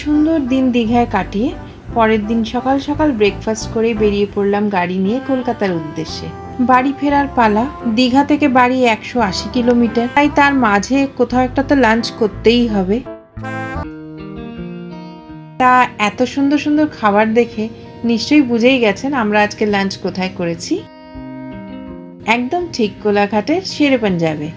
সুন্দর দিন দীঘায় কাটিয়ে পরের দিন সকাল সকাল ব্রেকফাস্ট করে বেরিয়ে পড়লাম গাড়ি নিয়ে কলকাতার উদ্দেশ্যে। বাড়ি ফেরার পালা। দীঘা থেকে বাড়ি 180 কিলোমিটার, তাই তার মাঝে কোথাও একটা তো লাঞ্চ করতেই হবে। তা এত সুন্দর সুন্দর খাবার দেখে নিশ্চয়ই বুঝেই গেছেন আমরা আজকে লাঞ্চ কোথায় করেছি। একদম ঠিক কোলাঘাটের শেরে পাঞ্জাবে।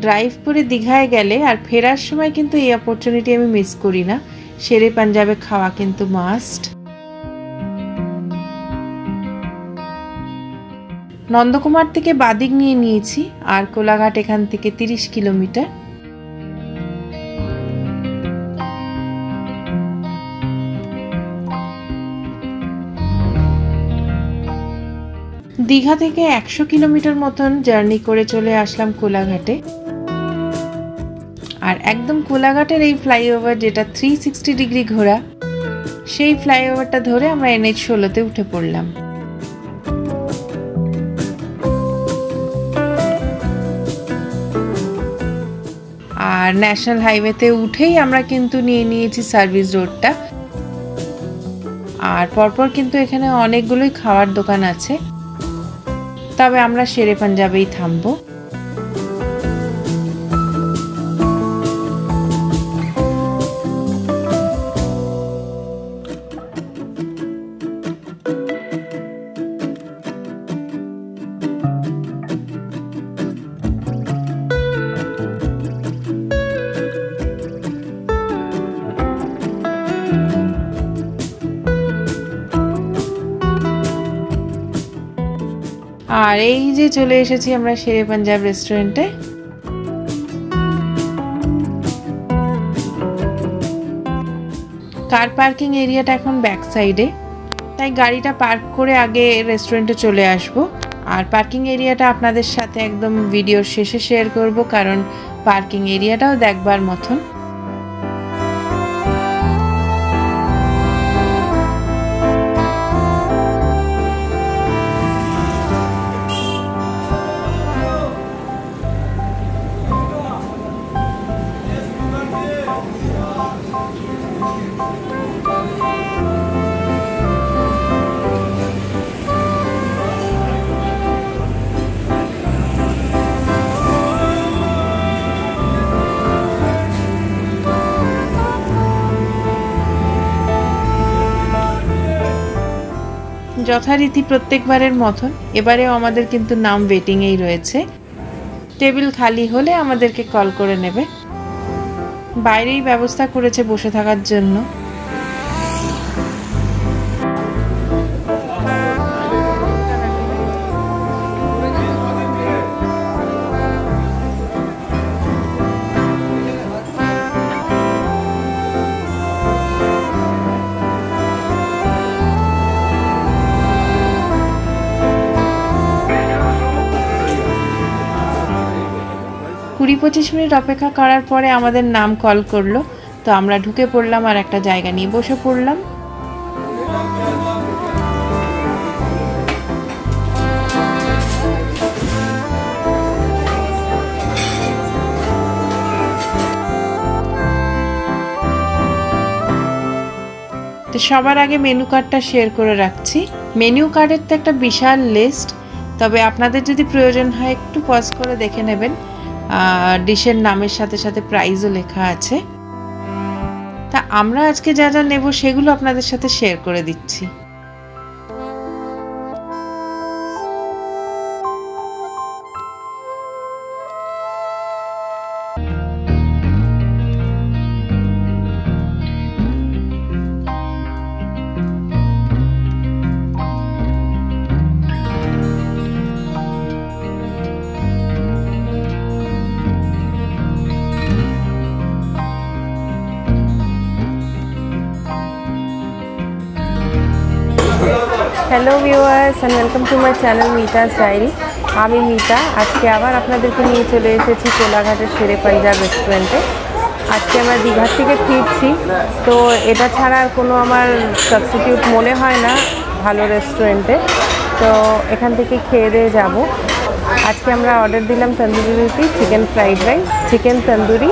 ড্রাইভ করে দীঘায় গেলে আর ফেরার সময় কিন্তু এই অপরচুনিটি আমি মিস করি না। শেরে পাঞ্জাবে খাওয়া কিন্তু মাস্ট। নন্দকুমার থেকে বাদিক নিয়ে নিয়েছি, আর কোলাঘাট এখান থেকে 30 কিলোমিটার। দীঘা থেকে 100 কিলোমিটার মতন জার্নি করে চলে আসলাম কোলাঘাটে। আর একদম কোলাঘাটের এই ফ্লাইওভার, যেটা 360 ডিগ্রি ঘোরা, সেই ফ্লাইওভারটা ধরে আমরা NH 16-তে উঠে পড়লাম। আর ন্যাশনাল হাইওয়েতে উঠেই আমরা কিন্তু নিয়ে নিয়েছি সার্ভিস রোডটা। আর পরপর কিন্তু এখানে অনেকগুলোই খাওয়ার দোকান আছে, তবে আমরা শেরে পাঞ্জাবেই থামবো। আর এই যে চলে এসেছি আমরা শেরে পাঞ্জাব রেস্টুরেন্টে। কার পার্কিং এরিয়াটা এখন ব্যাক সাইডে, তাই গাড়িটা পার্ক করে আগে রেস্টুরেন্টে চলে আসব। আর পার্কিং এরিয়াটা আপনাদের সাথে একদম ভিডিওর শেষে শেয়ার করব, কারণ পার্কিং এরিয়াটাও দেখবার মতন। যথারীতি প্রত্যেকবারের মতন এবারেও আমাদের কিন্তু নাম ওয়েটিংয়েই রয়েছে। টেবিল খালি হলে আমাদেরকে কল করে নেবে। বাইরেই ব্যবস্থা করেছে বসে থাকার জন্য। কুড়ি 25 মিনিট অপেক্ষা করার পরে আমাদের নাম কল করলো, তো আমরা ঢুকে পড়লাম আর একটা জায়গা নিয়ে বসে পড়লাম। তো সবার আগে মেনু কার্ডটা শেয়ার করে রাখছি। মেনু কার্ডের তো একটা বিশাল লিস্ট, তবে আপনাদের যদি প্রয়োজন হয় একটু পজ করে দেখে নেবেন। ডিশের নামের সাথে সাথে প্রাইসও লেখা আছে। তা আমরা আজকে যা যা নেব সেগুলো আপনাদের সাথে শেয়ার করে দিচ্ছি। Hello viewers and welcome to my channel Mita's diary. আমি মিতা। আজকে আবার আপনাদেরকে নিয়ে চলে এসেছি কোলাঘাটের শেরে পাঞ্জাব রেস্টুরেন্টে। আজকে আমরা দীঘার থেকে ফিরছি, তো এটা ছাড়া আর কোনো আমার সাবস্টিটিউট মনে হয় না ভালো রেস্টুরেন্টে। তো এখান থেকে খেয়ে দিয়ে যাবো। আজকে আমরা অর্ডার দিলাম তন্দুরি রুটি, chicken fried rice, chicken tandoori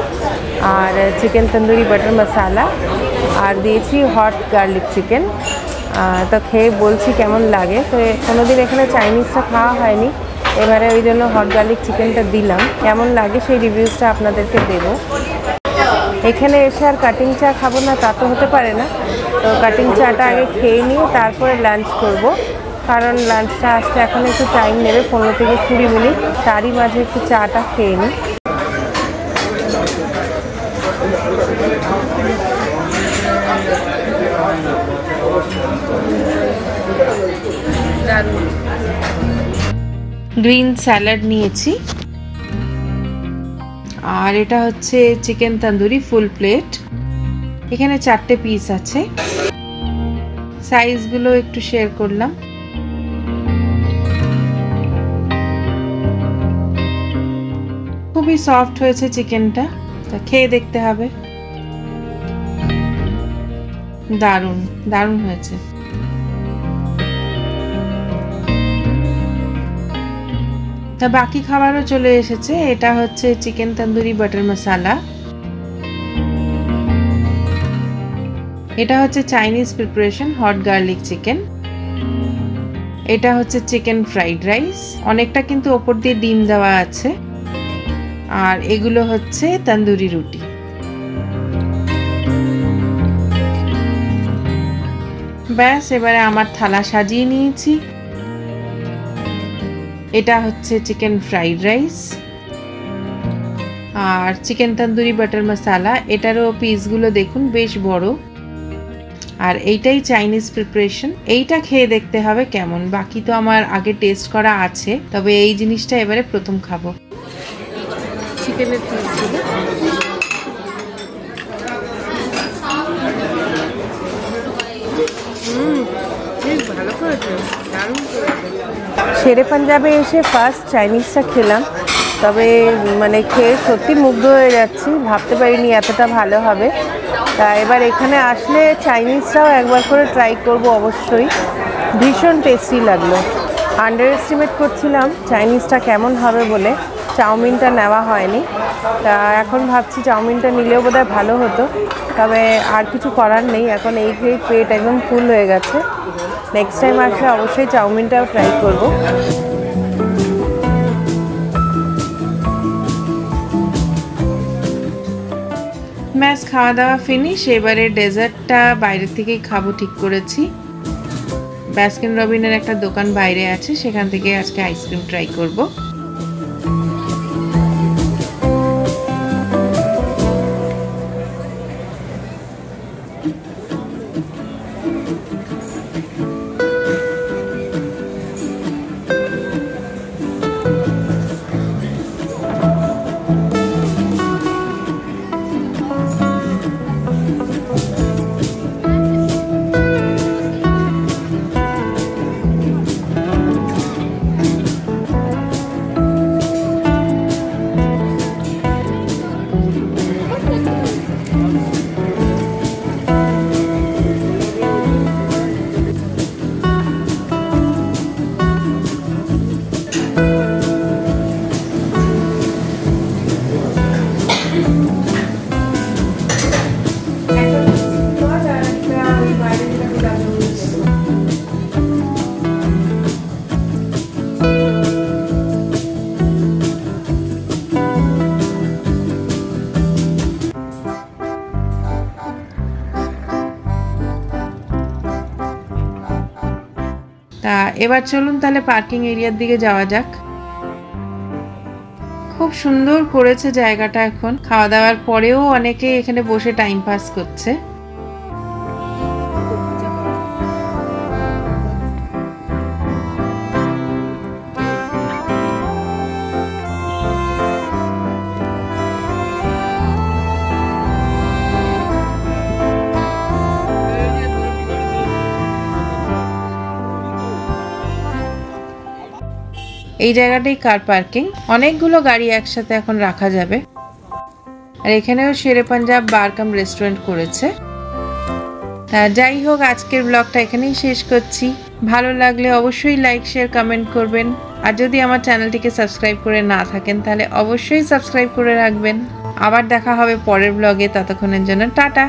আর চিকেন তন্দুরি বাটার মশালা, আর দিয়েছি হট গার্লিক চিকেন। তো খেয়ে বলছি কেমন লাগে। তো কোনোদিন এখানে চাইনিজটা খাওয়া হয়নি, এবারে ওই জন্য হট গার্লিক চিকেনটা দিলাম। কেমন লাগে সেই রিভিউসটা আপনাদেরকে দেব। এখানে এসে আর কাটিং চা খাবো না তা তো হতে পারে না, তো কাটিং চাটা আগে খেয়ে নিয়ে তারপরে লাঞ্চ করব, কারণ লাঞ্চটা আসতে এখন একটু টাইম নেবে, 15 থেকে 20 মিনিট। তারই মাঝে একটু চাটা খেয়ে নিই। গ্রিন স্যালাড নিয়েছি, আর এটা হচ্ছে চিকেন তন্দুরি ফুল প্লেট। এখানে 4টে পিস আছে, সাইজগুলো একটু শেয়ার করলাম। খুবই সফট হয়েছে চিকেনটা, তা খেয়ে দেখতে হবে। দারুণ দারুণ হয়েছে। তা বাকি খাবারও চলে এসেছে। এটা হচ্ছে চিকেন তন্দুরি বাটার মশালা, এটা হচ্ছে Chinese preparation hot garlic chicken, এটা হচ্ছে চিকেন ফ্রাইড রাইস, অনেকটা কিন্তু ওপর দিয়ে ডিম দেওয়া আছে, আর এগুলো হচ্ছে তন্দুরি রুটি। ব্যাস, এবারে আমার থালা সাজিয়ে নিয়েছি। এটা হচ্ছে চিকেন ফ্রাইড রাইস আর চিকেন তন্দুরি বাটার মশালা। এটারও পিসগুলো দেখুন বেশ বড়। আর এইটাই চাইনিজ প্রিপারেশন। এইটা খেয়ে দেখতে হবে কেমন। বাকি তো আমার আগে টেস্ট করা আছে, তবে এই জিনিসটা এবারে প্রথম খাবো। চিকেনের পিসগুলো ভালো করেছে, দারুণ করেছে। শেরে পাঞ্জাবে এসে ফার্স্ট চাইনিজটা খেলাম, তবে মানে খেয়ে সত্যি মুগ্ধ হয়ে যাচ্ছি। ভাবতে পারিনি এতটা ভালো হবে। তা এবার এখানে আসলে চাইনিজটাও একবার করে ট্রাই করব অবশ্যই। ভীষণ টেস্টি লাগলো। আন্ডার এস্টিমেট করছিলাম চাইনিজটা কেমন হবে বলে, চাউমিনটা নেওয়া হয়নি। তা এখন ভাবছি চাউমিনটা নিলেও বোধহয় ভালো হতো, তবে আর কিছু করার নেই। এখন এই খেয়ে পেট একদম ফুল হয়ে গেছে। নেক্সট টাইম আসলে অবশ্যই চাউমিনটাও ট্রাই করব। ব্যাস, খাওয়া দাওয়া ফিনিশ। এবারে ডেজার্টটা বাইরে থেকেই খাবো ঠিক করেছি। বাস্কিন রবিনের একটা দোকান বাইরে আছে, সেখান থেকে আজকে আইসক্রিম ট্রাই করব। তা এবার চলুন তাহলে পার্কিং এরিয়ার দিকে যাওয়া যাক। খুব সুন্দর করেছে জায়গাটা। এখন খাওয়া দাওয়ার পরেও অনেকে এখানে বসে টাইম পাস করছে। এই জায়গাটাই কার পার্কিং, অনেকগুলো গাড়ি একসাথে এখন রাখা যাবে। আর এখানেও শেরে পাঞ্জাব বার কাম রেস্টুরেন্ট করেছে। যাই হোক, আজকের ব্লগটা এখানেই শেষ করছি। ভালো লাগলে অবশ্যই লাইক শেয়ার কমেন্ট করবেন। আর যদি আমার চ্যানেলটিকে সাবস্ক্রাইব করে না থাকেন তাহলে অবশ্যই সাবস্ক্রাইব করে রাখবেন। আবার দেখা হবে পরের ব্লগে, ততক্ষণের জন্য টাটা।